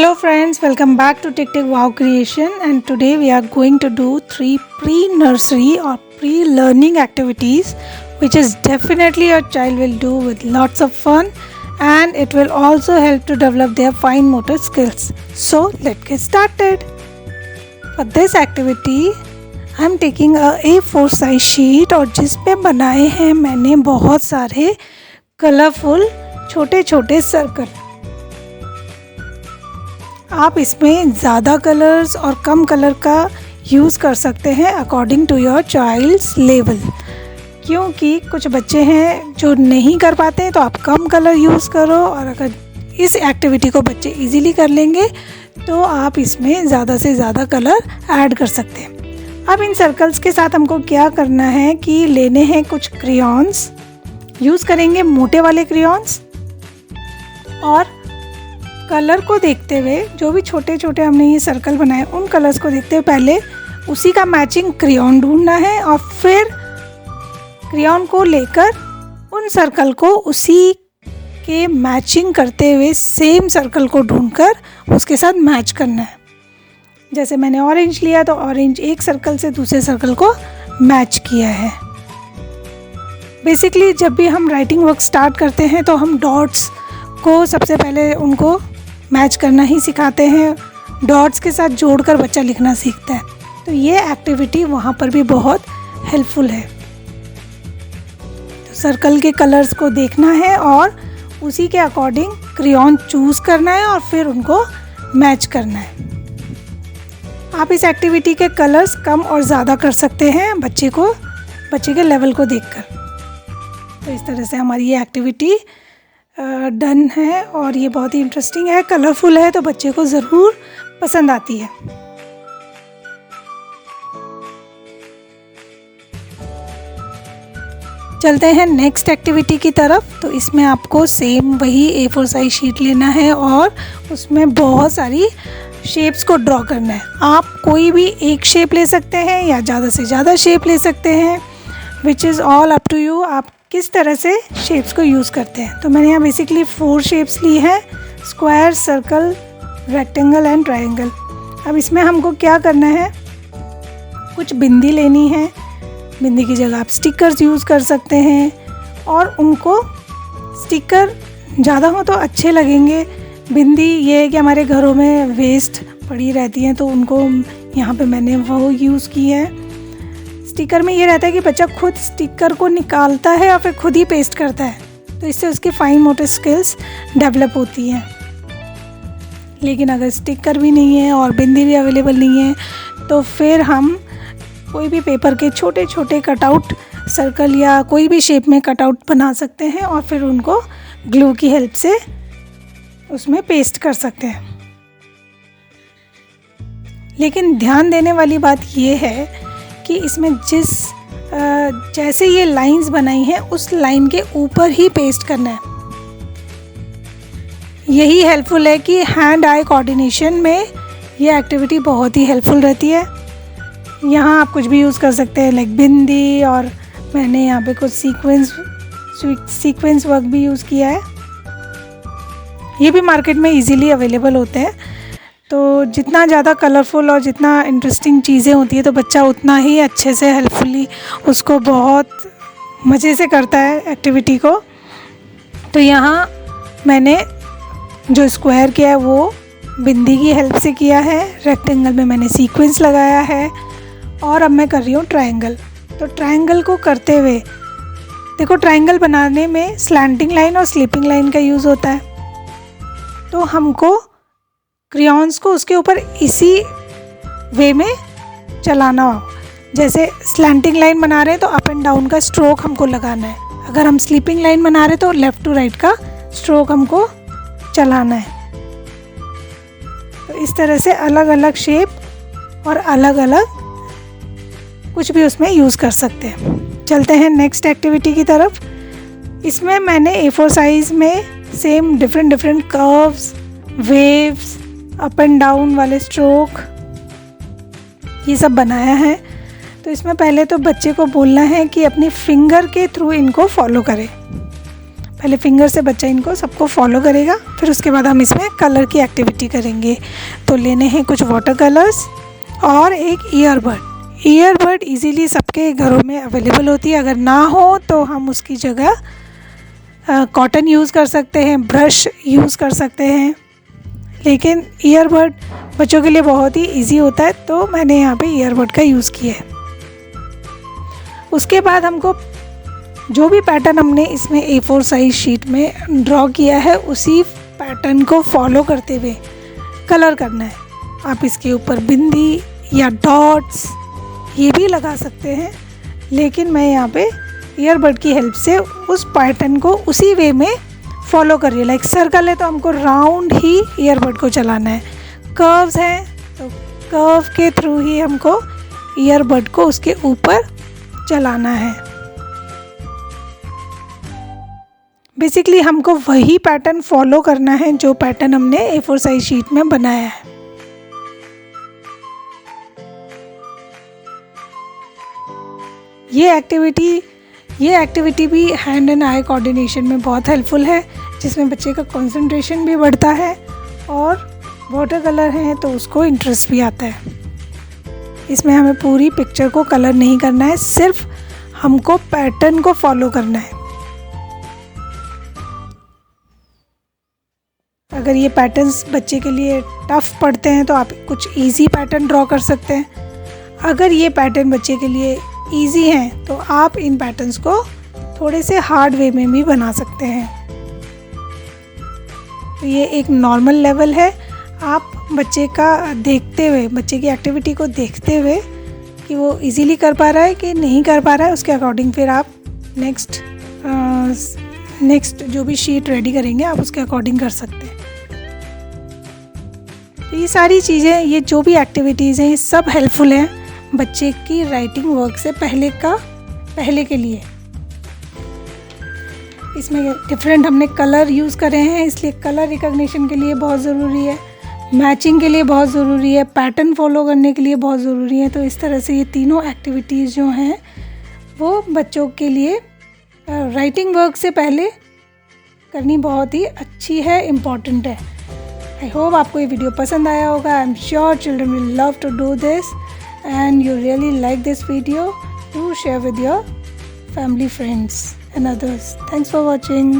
Hello friends, welcome back to Tick Tick Wow Creation, and today we are going to do 3 pre-nursery or pre-learning activities which is definitely your child will do with lots of fun, and it will also help to develop their fine motor skills. So let's get started. For this activity I am taking a A4 size sheet और जिस पे बनाए हैं मैंने बहुत सारे colourful छोटे छोटे सर्कल। आप इसमें ज़्यादा कलर्स और कम कलर का यूज़ कर सकते हैं according to your child's level, क्योंकि कुछ बच्चे हैं जो नहीं कर पाते हैं तो आप कम कलर यूज़ करो, और अगर इस एक्टिविटी को बच्चे इजीली कर लेंगे तो आप इसमें ज़्यादा से ज़्यादा कलर ऐड कर सकते हैं। अब इन सर्कल्स के साथ हमको क्या करना है कि लेने हैं कुछ क्रेयॉन्स, यूज़ करेंगे मोटे वाले क्रेयॉन्स, और कलर को देखते हुए जो भी छोटे छोटे हमने ये सर्कल बनाए उन कलर्स को देखते हुए पहले उसी का मैचिंग क्रेयॉन ढूंढना है, और फिर क्रेयॉन को लेकर उन सर्कल को उसी के मैचिंग करते हुए सेम सर्कल को ढूंढकर उसके साथ मैच करना है। जैसे मैंने ऑरेंज लिया तो ऑरेंज एक सर्कल से दूसरे सर्कल को मैच किया है। बेसिकली जब भी हम राइटिंग वर्क स्टार्ट करते हैं तो हम डॉट्स को सबसे पहले उनको मैच करना ही सिखाते हैं, डॉट्स के साथ जोड़कर बच्चा लिखना सीखता है, तो ये एक्टिविटी वहाँ पर भी बहुत हेल्पफुल है। तो सर्कल के कलर्स को देखना है और उसी के अकॉर्डिंग क्रेयॉन चूज़ करना है और फिर उनको मैच करना है। आप इस एक्टिविटी के कलर्स कम और ज़्यादा कर सकते हैं बच्चे के लेवल को देखकर। तो इस तरह से हमारी ये एक्टिविटी डन है, और ये बहुत ही इंटरेस्टिंग है, कलरफुल है, तो बच्चे को ज़रूर पसंद आती है। चलते हैं नेक्स्ट एक्टिविटी की तरफ। तो इसमें आपको सेम वही A4 साइज शीट लेना है और उसमें बहुत सारी शेप्स को ड्रॉ करना है। आप कोई भी एक शेप ले सकते हैं या ज़्यादा से ज़्यादा शेप ले सकते हैं, which is all up to you, आप किस तरह से शेप्स को यूज़ करते हैं। तो मैंने यहाँ बेसिकली 4 शेप्स ली हैं, square, circle, rectangle and triangle. अब इसमें हमको क्या करना है, कुछ बिंदी लेनी है, बिंदी की जगह आप स्टिकर्स यूज़ कर सकते हैं, और उनको स्टिकर ज़्यादा हो तो अच्छे लगेंगे। बिंदी ये है कि हमारे घरों में वेस्ट पड़ी रहती हैं तो उनको यहाँ पे मैंने वो यूज़ की है। स्टिकर में ये रहता है कि बच्चा खुद स्टिकर को निकालता है और फिर खुद ही पेस्ट करता है, तो इससे उसकी फाइन मोटर स्किल्स डेवलप होती हैं। लेकिन अगर स्टिकर भी नहीं है और बिंदी भी अवेलेबल नहीं है तो फिर हम कोई भी पेपर के छोटे छोटे कटआउट सर्कल या कोई भी शेप में कटआउट बना सकते हैं और फिर उनको ग्लू की हेल्प से उसमें पेस्ट कर सकते हैं। लेकिन ध्यान देने वाली बात ये है कि इसमें जैसे ये लाइंस बनाई हैं उस लाइन के ऊपर ही पेस्ट करना है। यही हेल्पफुल है कि हैंड आई कोऑर्डिनेशन में ये एक्टिविटी बहुत ही हेल्पफुल रहती है। यहाँ आप कुछ भी यूज़ कर सकते हैं, लाइक बिंदी, और मैंने यहाँ पे कुछ सीक्वेंस वर्क भी यूज़ किया है। ये भी मार्केट में इजीली अवेलेबल होते हैं। तो जितना ज़्यादा कलरफुल और जितना इंटरेस्टिंग चीज़ें होती है तो बच्चा उतना ही अच्छे से हेल्पफुली उसको बहुत मज़े से करता है एक्टिविटी को। तो यहाँ मैंने जो स्क्वायर किया है वो बिंदी की हेल्प से किया है, रेक्टेंगल में मैंने सीक्वेंस लगाया है, और अब मैं कर रही हूँ ट्रायंगल। तो ट्रायंगल को करते हुए देखो, ट्रायंगल बनाने में स्लैंटिंग लाइन और स्लीपिंग लाइन का यूज़ होता है, तो हमको क्रेयॉन्स को उसके ऊपर इसी वे में चलाना हो। जैसे स्लैंटिंग लाइन बना रहे हैं तो अप एंड डाउन का स्ट्रोक हमको लगाना है, अगर हम स्लीपिंग लाइन बना रहे हैं तो लेफ़्ट टू राइट का स्ट्रोक हमको चलाना है। तो इस तरह से अलग अलग शेप और अलग अलग कुछ भी उसमें यूज़ कर सकते हैं। चलते हैं नेक्स्ट एक्टिविटी की तरफ। इसमें मैंने A4 साइज़ में same different curves, waves, up and down वाले स्ट्रोक, ये सब बनाया है। तो इसमें पहले तो बच्चे को बोलना है कि अपनी फिंगर के थ्रू इनको फॉलो करें। पहले फिंगर से बच्चा इनको सबको फॉलो करेगा, फिर उसके बाद हम इसमें कलर की एक्टिविटी करेंगे। तो लेने हैं कुछ वाटर कलर्स और एक ईयरबड। ईयरबड इजीली सबके घरों में अवेलेबल होती है, अगर ना हो तो हम उसकी जगह कॉटन यूज़ कर सकते हैं, ब्रश यूज़ कर सकते हैं, लेकिन ईयरबड बच्चों के लिए बहुत ही इजी होता है, तो मैंने यहाँ पे ईयरबड का यूज़ किया है। उसके बाद हमको जो भी पैटर्न हमने इसमें A4 साइज शीट में ड्रॉ किया है उसी पैटर्न को फॉलो करते हुए कलर करना है। आप इसके ऊपर बिंदी या डॉट्स ये भी लगा सकते हैं, लेकिन मैं यहाँ पे ईयरबड की हेल्प से उस पैटर्न को उसी वे में फॉलो कर रही हूँ। लाइक सर्कल है तो हमको राउंड ही ईयरबड को चलाना है, कर्व्स हैं तो कर्व के थ्रू ही हमको ईयरबड को उसके ऊपर चलाना है। बेसिकली हमको वही पैटर्न फॉलो करना है जो पैटर्न हमने A4 साइज शीट में बनाया है। ये एक्टिविटी भी हैंड एंड आई कोऑर्डिनेशन में बहुत हेल्पफुल है, जिसमें बच्चे का कंसंट्रेशन भी बढ़ता है और वाटर कलर है तो उसको इंटरेस्ट भी आता है। इसमें हमें पूरी पिक्चर को कलर नहीं करना है, सिर्फ हमको पैटर्न को फॉलो करना है। अगर ये पैटर्न्स बच्चे के लिए टफ पड़ते हैं तो आप कुछ इजी पैटर्न ड्रॉ कर सकते हैं। अगर ये पैटर्न बच्चे के लिए इजी हैं तो आप इन पैटर्न्स को थोड़े से हार्ड वे में भी बना सकते हैं। तो ये एक नॉर्मल लेवल है, आप बच्चे का देखते हुए, बच्चे की एक्टिविटी को देखते हुए कि वो इजीली कर पा रहा है कि नहीं कर पा रहा है, उसके अकॉर्डिंग फिर आप नेक्स्ट जो भी शीट रेडी करेंगे आप उसके अकॉर्डिंग कर सकते हैं। तो ये सारी चीज़ें, ये जो भी एक्टिविटीज़ हैं, ये सब हेल्पफुल हैं बच्चे की राइटिंग वर्क से पहले के लिए। इसमें डिफरेंट हमने कलर यूज़ करे हैं, इसलिए कलर रिकॉग्निशन के लिए बहुत ज़रूरी है, मैचिंग के लिए बहुत ज़रूरी है, पैटर्न फॉलो करने के लिए बहुत ज़रूरी है। तो इस तरह से ये तीनों एक्टिविटीज़ जो हैं वो बच्चों के लिए राइटिंग वर्क से पहले करनी बहुत ही अच्छी है, इम्पॉर्टेंट है। आई होप आपको ये वीडियो पसंद आया होगा। I am sure children will love to do this and you really like this video, do share with your family, friends and others. Thanks for watching.